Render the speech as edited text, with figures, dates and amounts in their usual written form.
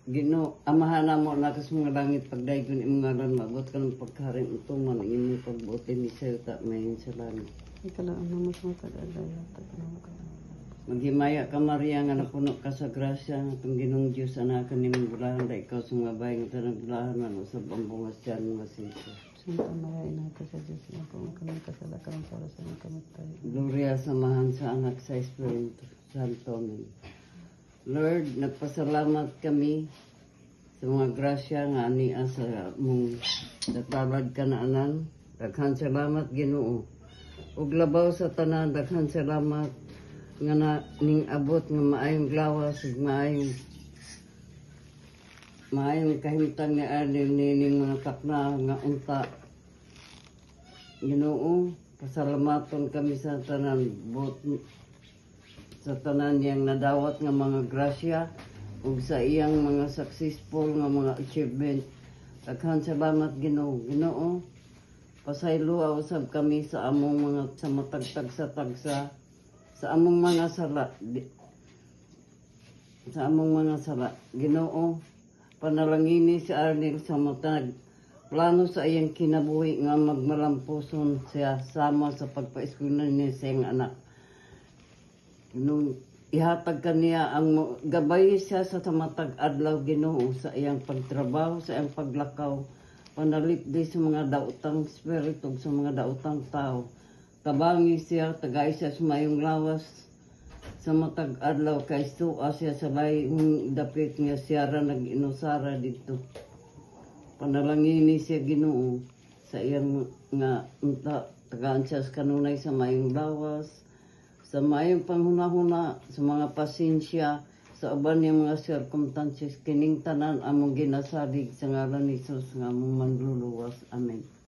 Gino, amahan na mo na kas mga langit pagdaygon imong ngalan maabot ka ng pagkarin utuman imong pagbuti ni sayo ta may sa langit. Ikalaan mo mas matag-adaya. Tatanong ka. Maghimaya ka Maria nga napuno ka sa grasya nga itong Ginong Diyos anakan ni mong bulahan da ikaw sumabay nga tanang bulahan man usab ang bungas dyan masito. Santa Maria, ina ka sa Diyos, na kung kami kasalakan para sa mga kamatay. Gloria samahan sa anak sa Espiritu Santo. Amen. Lord, nagpasalamat kami sa mga grasya nga ania sa mong natalad ka na anan. Daghan salamat Ginoo. Ug labaw sa tanan, daghan salamat nga na ning abot nga maayong lawas ug maayong kahimtang ni Arnel nining mga takna nga unta. Ginoo, pasalamaton kami sa tanan bot sa tanan niyang nadawat nga mga grasya ug sa iyang mga successful nga mga achievement. Daghan salamat Ginoo. Ginoo, pasaylo usab kami sa among mga sa matagtag sa tagsa sa among mga sala sa among mga sala. Ginoo, panalangini si Arnel sa matag plano sa iyang kinabuhi nga magmalampuson siya sama sa pagpaeskwela niya sa iyang anak. Nung ihatag kaniya ang gabay siya sa matag adlaw Ginoo sa iyang pagtrabaho, sa iyang paglakaw, panalipdi sa mga daotang spirito sa mga daotang tao. Tabangi siya, tagay siya sa mayong lawas sa matag adlaw kay suwa siya sa layong dapit nga siya ra nag-inusara dito. Panalangini siya Ginoo sa iyang nga tagaan siya sa kanunay sa mayong lawas, sa mayong panghuna-huna, sa mga pasensya, sa uban niyang mga circumstances, kining tanan among ginasalig sa ngalan ni Jesus nga among manluluwas. Amen.